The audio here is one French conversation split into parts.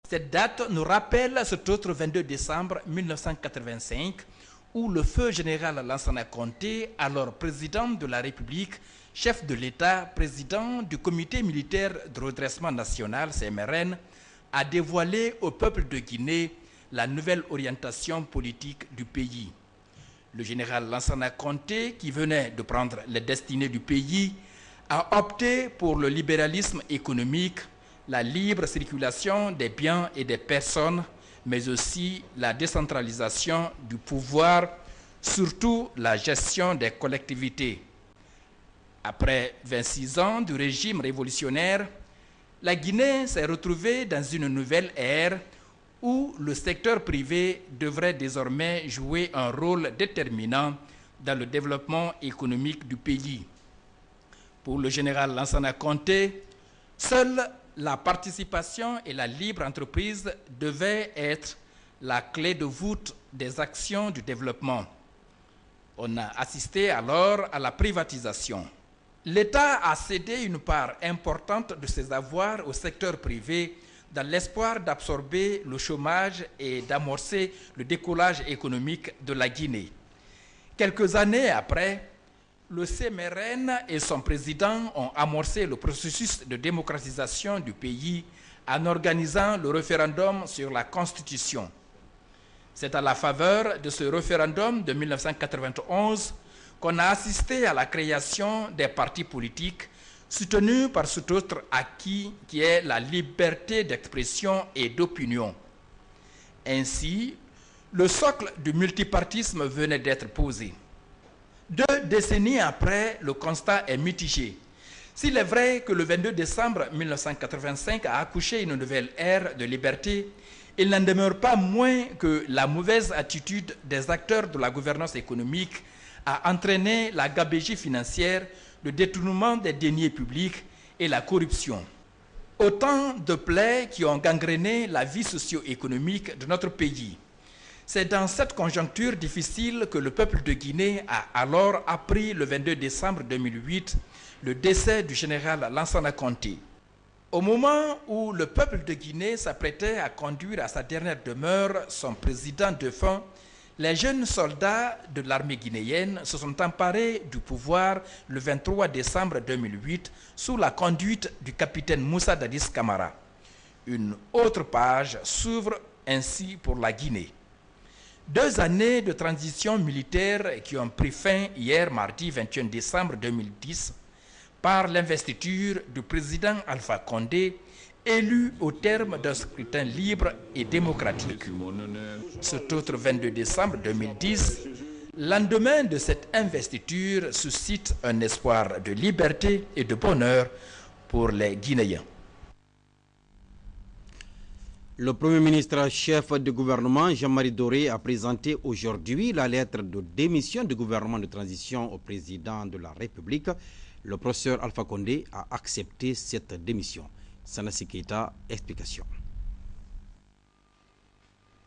Cette date nous rappelle cet autre 22 décembre 1985 où le feu général Lansana Conté, alors président de la République, chef de l'État, président du comité militaire de redressement national, CMRN, a dévoilé au peuple de Guinée la nouvelle orientation politique du pays. Le général Lansana Conté, qui venait de prendre les destinées du pays, a opté pour le libéralisme économique, la libre circulation des biens et des personnes, mais aussi la décentralisation du pouvoir, surtout la gestion des collectivités. Après 26 ans du régime révolutionnaire, la Guinée s'est retrouvée dans une nouvelle ère où le secteur privé devrait désormais jouer un rôle déterminant dans le développement économique du pays. Pour le général Lansana Conté, seule la participation et la libre entreprise devaient être la clé de voûte des actions du développement. On a assisté alors à la privatisation. L'État a cédé une part importante de ses avoirs au secteur privé dans l'espoir d'absorber le chômage et d'amorcer le décollage économique de la Guinée. Quelques années après, le CMRN et son président ont amorcé le processus de démocratisation du pays en organisant le référendum sur la Constitution. C'est à la faveur de ce référendum de 1991 qu'on a assisté à la création des partis politiques soutenus par cet autre acquis qui est la liberté d'expression et d'opinion. Ainsi, le socle du multipartisme venait d'être posé. 2 décennies après, le constat est mitigé. S'il est vrai que le 22 décembre 1985 a accouché une nouvelle ère de liberté, il n'en demeure pas moins que la mauvaise attitude des acteurs de la gouvernance économique a entraîné la gabegie financière, le détournement des deniers publics et la corruption. Autant de plaies qui ont gangréné la vie socio-économique de notre pays. C'est dans cette conjoncture difficile que le peuple de Guinée a alors appris le 22 décembre 2008 le décès du général Lansana Conté. Au moment où le peuple de Guinée s'apprêtait à conduire à sa dernière demeure son président défunt, les jeunes soldats de l'armée guinéenne se sont emparés du pouvoir le 23 décembre 2008 sous la conduite du capitaine Moussa Dadis Camara. Une autre page s'ouvre ainsi pour la Guinée. 2 années de transition militaire qui ont pris fin hier mardi 21 décembre 2010 par l'investiture du président Alpha Condé, élu au terme d'un scrutin libre et démocratique. Cet autre 22 décembre 2010, lendemain de cette investiture, suscite un espoir de liberté et de bonheur pour les Guinéens. Le Premier ministre chef du gouvernement, Jean-Marie Doré, a présenté aujourd'hui la lettre de démission du gouvernement de transition au président de la République. Le professeur Alpha Condé a accepté cette démission. Sanassi Keita, explication.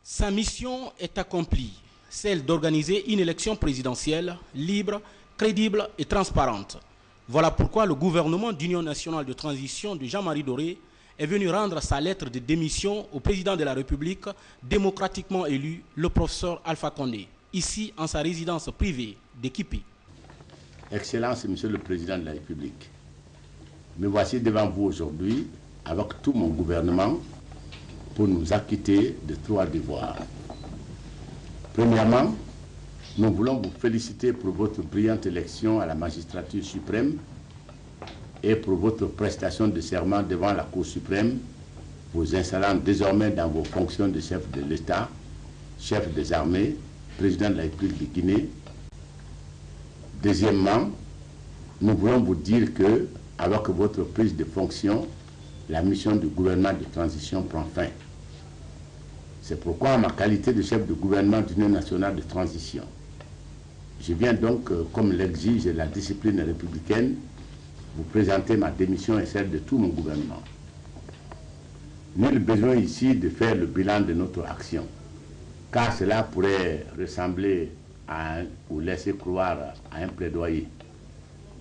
Sa mission est accomplie, celle d'organiser une élection présidentielle libre, crédible et transparente. Voilà pourquoi le gouvernement d'Union nationale de transition de Jean-Marie Doré est venu rendre sa lettre de démission au président de la République démocratiquement élu, le professeur Alpha Condé, ici en sa résidence privée d'Équipé. Excellence, Monsieur le Président de la République, me voici devant vous aujourd'hui avec tout mon gouvernement pour nous acquitter de 3 devoirs. Premièrement, nous voulons vous féliciter pour votre brillante élection à la magistrature suprême et pour votre prestation de serment devant la Cour suprême, vous installant désormais dans vos fonctions de chef de l'État, chef des armées, président de la République de Guinée. Deuxièmement, nous voulons vous dire que, avec votre prise de fonction, la mission du gouvernement de transition prend fin. C'est pourquoi, en ma qualité de chef de gouvernement d'Union nationale de transition, je viens donc, comme l'exige la discipline républicaine, vous présenter ma démission et celle de tout mon gouvernement. Nul besoin ici de faire le bilan de notre action, car cela pourrait ressembler ou laisser croire à un plaidoyer.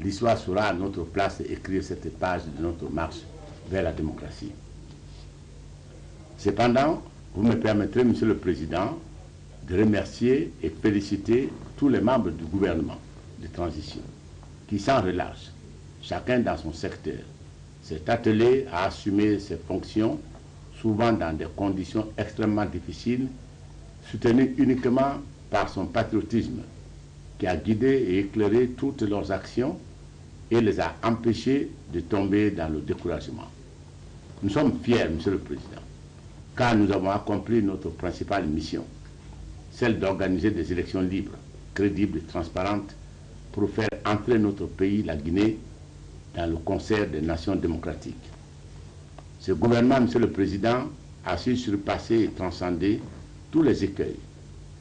L'histoire sera à notre place d'écrire cette page de notre marche vers la démocratie. Cependant, vous me permettrez, Monsieur le Président, de remercier et féliciter tous les membres du gouvernement de transition qui, sans relâche, chacun dans son secteur, s'est attelé à assumer ses fonctions, souvent dans des conditions extrêmement difficiles, soutenues uniquement par son patriotisme, qui a guidé et éclairé toutes leurs actions et les a empêchés de tomber dans le découragement. Nous sommes fiers, Monsieur le Président, car nous avons accompli notre principale mission, celle d'organiser des élections libres, crédibles et transparentes pour faire entrer notre pays, la Guinée, dans le concert des nations démocratiques. Ce gouvernement, Monsieur le Président, a su surpasser et transcender tous les écueils.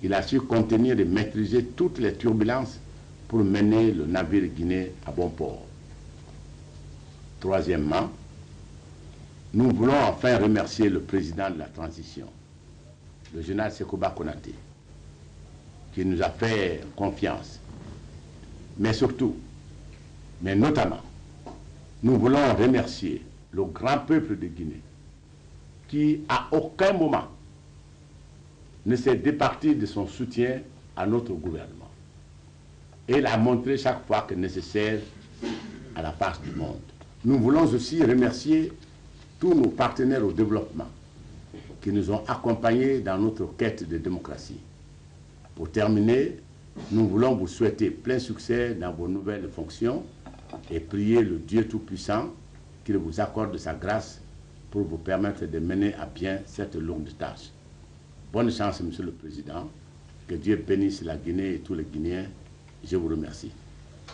Il a su contenir et maîtriser toutes les turbulences pour mener le navire guinéen à bon port. Troisièmement, nous voulons enfin remercier le président de la transition, le général Sekouba Konaté, qui nous a fait confiance. Mais surtout, mais notamment, nous voulons remercier le grand peuple de Guinée, qui à aucun moment ne s'est départi de son soutien à notre gouvernement. Et l'a montré chaque fois que nécessaire à la face du monde. Nous voulons aussi remercier tous nos partenaires au développement qui nous ont accompagnés dans notre quête de démocratie. Pour terminer, nous voulons vous souhaiter plein succès dans vos nouvelles fonctions et prier le Dieu Tout-Puissant qu'il vous accorde sa grâce pour vous permettre de mener à bien cette longue tâche. Bonne chance, Monsieur le Président. Que Dieu bénisse la Guinée et tous les Guinéens. Je vous remercie.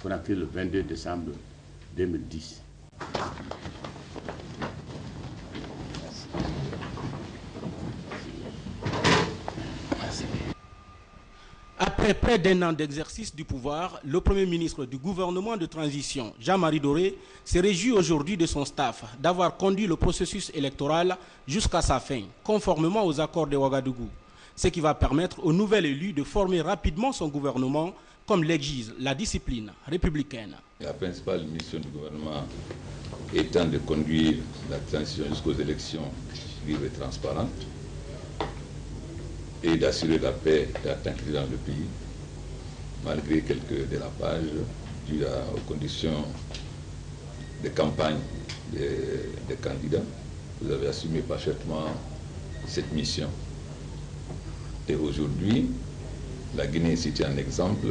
Conacry le 22 décembre 2010. Après près d'un an d'exercice du pouvoir, le Premier ministre du gouvernement de transition, Jean-Marie Doré, se réjouit aujourd'hui de son staff d'avoir conduit le processus électoral jusqu'à sa fin, conformément aux accords de Ouagadougou, ce qui va permettre au nouvel élu de former rapidement son gouvernement, comme l'exige la discipline républicaine. La principale mission du gouvernement étant de conduire la transition jusqu'aux élections libres et transparentes, et d'assurer la paix et la tranquillité dans le pays, malgré quelques dérapages dus aux conditions de campagne des candidats. Vous avez assumé parfaitement cette mission. Et aujourd'hui, la Guinée est citée en exemple,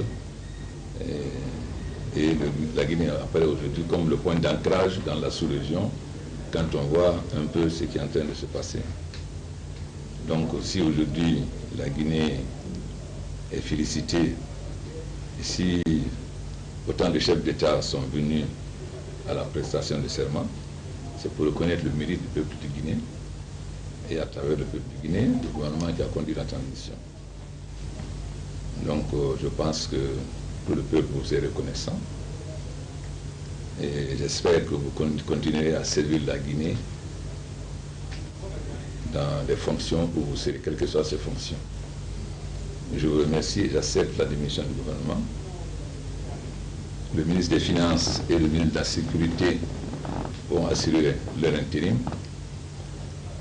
et la Guinée apparaît aujourd'hui comme le point d'ancrage dans la sous-région quand on voit un peu ce qui est en train de se passer. Donc si aujourd'hui la Guinée est félicitée, et si autant de chefs d'État sont venus à la prestation de serment, c'est pour reconnaître le mérite du peuple du Guinée et à travers le peuple du Guinée, le gouvernement qui a conduit la transition. Donc je pense que tout le peuple vous est reconnaissant et j'espère que vous continuerez à servir la Guinée dans les fonctions où vous serez, quelles que soient ces fonctions. Je vous remercie et j'accepte la démission du gouvernement. Le ministre des Finances et le ministre de la Sécurité vont assurer leur intérim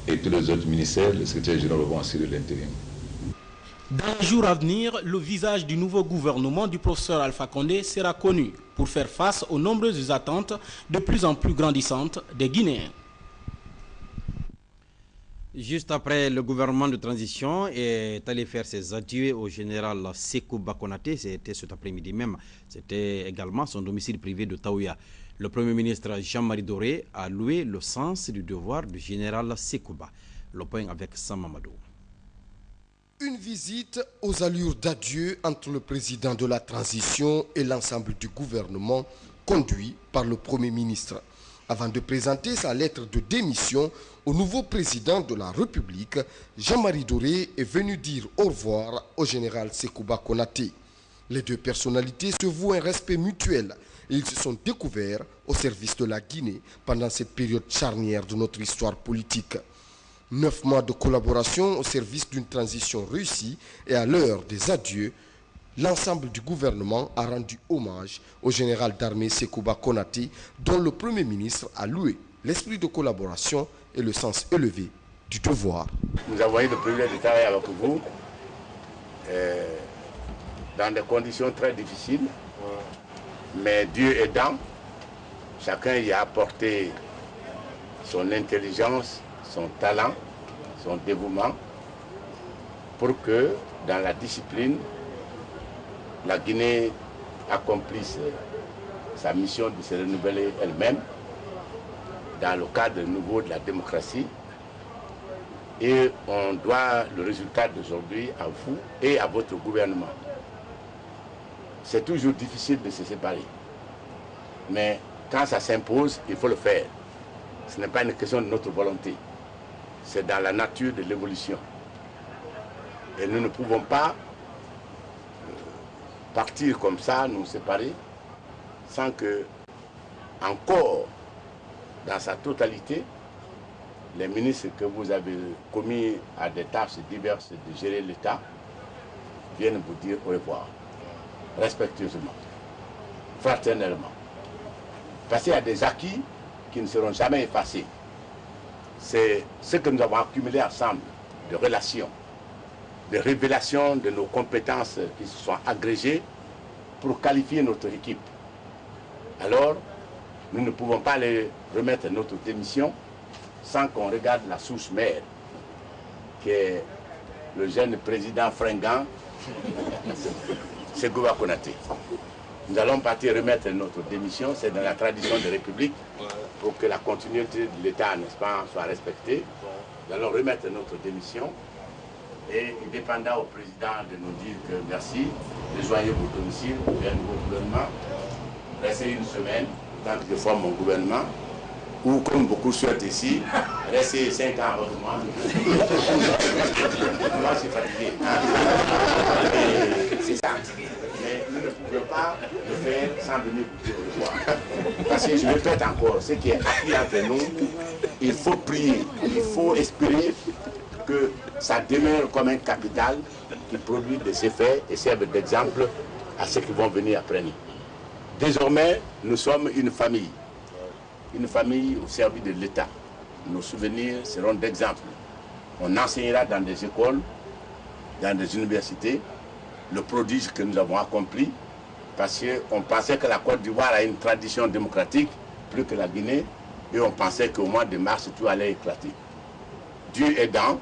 et tous les autres ministères, le secrétaire général vont assurer l'intérim. Dans les jours à venir, le visage du nouveau gouvernement du professeur Alpha Condé sera connu pour faire face aux nombreuses attentes de plus en plus grandissantes des Guinéens. Juste après, le gouvernement de transition est allé faire ses adieux au général Sekouba Konaté. C'était cet après-midi même. C'était également son domicile privé de Taouya. Le Premier ministre Jean-Marie Doré a loué le sens du devoir du général Sekouba. Le point avec Sam Mamadou. Une visite aux allures d'adieu entre le président de la transition et l'ensemble du gouvernement conduit par le Premier ministre. Avant de présenter sa lettre de démission au nouveau président de la République, Jean-Marie Doré est venu dire au revoir au général Sekouba Konaté. Les deux personnalités se vouent un respect mutuel et ils se sont découverts au service de la Guinée pendant cette période charnière de notre histoire politique. 9 mois de collaboration au service d'une transition réussie et à l'heure des adieux, l'ensemble du gouvernement a rendu hommage au général d'armée Sekouba Konaté, dont le Premier ministre a loué l'esprit de collaboration et le sens élevé du devoir. Nous avons eu le privilège de travailler avec vous dans des conditions très difficiles, mais Dieu aidant, chacun y a apporté son intelligence, son talent, son dévouement, pour que dans la discipline, la Guinée accomplisse sa mission de se renouveler elle-même dans le cadre nouveau de la démocratie. Et on doit le résultat d'aujourd'hui à vous et à votre gouvernement. C'est toujours difficile de se séparer. Mais quand ça s'impose, il faut le faire. Ce n'est pas une question de notre volonté. C'est dans la nature de l'évolution. Et nous ne pouvons pas partir comme ça, nous séparer, sans que, encore, dans sa totalité, les ministres que vous avez commis à des tâches diverses de gérer l'État viennent vous dire au revoir, respectueusement, fraternellement. Parce qu'il y a des acquis qui ne seront jamais effacés. C'est ce que nous avons accumulé ensemble, de relations, de révélations de nos compétences qui se sont agrégées pour qualifier notre équipe. Alors, nous ne pouvons pas les remettre notre démission sans qu'on regarde la source mère, qui est le jeune président fringant, Ségouba Konaté. Nous allons partir remettre notre démission, c'est dans la tradition de la République, pour que la continuité de l'État, n'est-ce pas, soit respectée. Nous allons remettre notre démission et il dépendra au président de nous dire que merci, rejoignez vos domiciles, vers un nouveau gouvernement, restez une semaine, tant que je forme mon gouvernement, ou comme beaucoup souhaitent ici, restez 5 ans avec moi. Moi, je suis fatigué. C'est ça. Mais nous ne pouvons pas le faire sans venir vous dire au revoir. Parce que je répète encore, ce qui est acquis entre nous, il faut prier, il faut espérer que ça demeure comme un capital qui produit des effets et serve d'exemple à ceux qui vont venir après nous. Désormais, nous sommes une famille au service de l'État. Nos souvenirs seront d'exemple. On enseignera dans des écoles, dans des universités, le prodige que nous avons accompli, parce qu'on pensait que la Côte d'Ivoire a une tradition démocratique, plus que la Guinée, et on pensait qu'au mois de mars, tout allait éclater. Dieu aidant,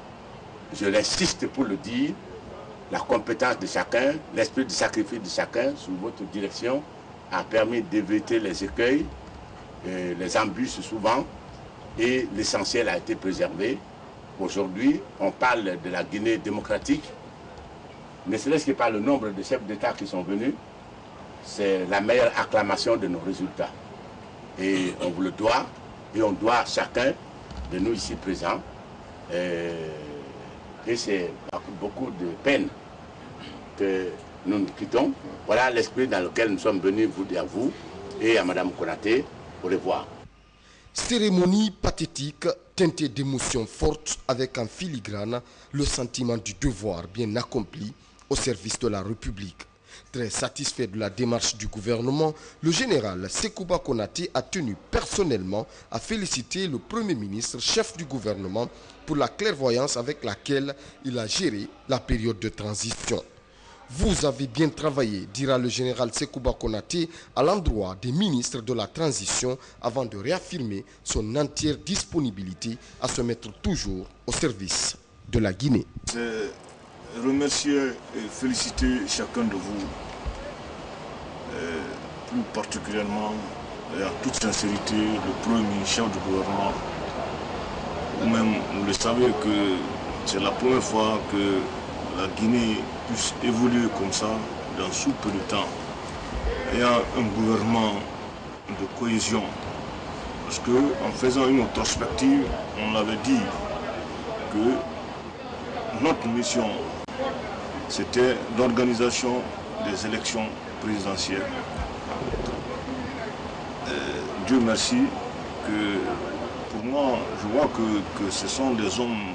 je l'insiste pour le dire, la compétence de chacun, l'esprit de sacrifice de chacun, sous votre direction, a permis d'éviter les écueils, les embûches souvent, et l'essentiel a été préservé. Aujourd'hui, on parle de la Guinée démocratique, ne serait-ce que par le nombre de chefs d'État qui sont venus, c'est la meilleure acclamation de nos résultats. Et on vous le doit, et on doit à chacun de nous ici présents. Et c'est beaucoup de peine que nous nous quittons. Voilà l'esprit dans lequel nous sommes venus vous dire à vous et à Mme Konaté. Au revoir. Cérémonie pathétique teintée d'émotions fortes avec en filigrane le sentiment du devoir bien accompli au service de la République. Très satisfait de la démarche du gouvernement, le général Ségouba Konaté a tenu personnellement à féliciter le Premier ministre, chef du gouvernement, pour la clairvoyance avec laquelle il a géré la période de transition. Vous avez bien travaillé, dira le général Ségouba Konaté à l'endroit des ministres de la transition avant de réaffirmer son entière disponibilité à se mettre toujours au service de la Guinée. Je remercie et féliciter chacun de vous, plus particulièrement et en toute sincérité le premier chef du gouvernement. Vous-même, vous le savez que c'est la première fois que la Guinée puisse évoluer comme ça dans si peu de temps, ayant un gouvernement de cohésion. Parce qu'en faisant une rétrospective, on avait dit que notre mission, c'était l'organisation des élections présidentielles. Dieu merci que pour moi, je vois que ce sont des hommes